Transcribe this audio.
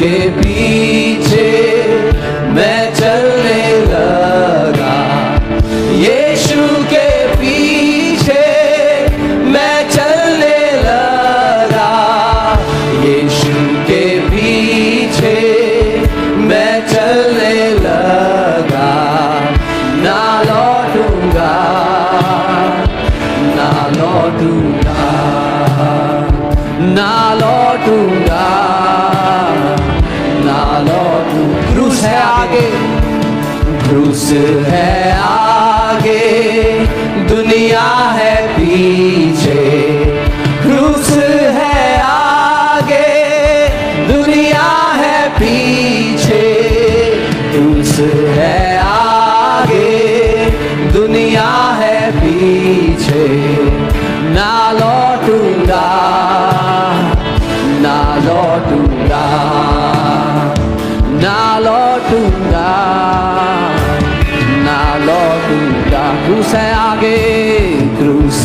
के पीछे मैं चलने लगा, यीशु के पीछे मैं चलने लगा, यीशु के पीछे मैं चलने लगा। ना लौटूंगा, ना लौटूंगा, ना लौटूंगा, ना लौटूंगा। क्रूस है आगे, क्रूस है आगे, दुनिया है पीछे, क्रूस है आगे, दुनिया है पीछे, क्रूस है आगे, दुनिया है पीछे। ना लौटूंगा, ना लौटूंगा, ना लौटूंगा, ना लौटूंगा। क्रूस है आगे, क्रूस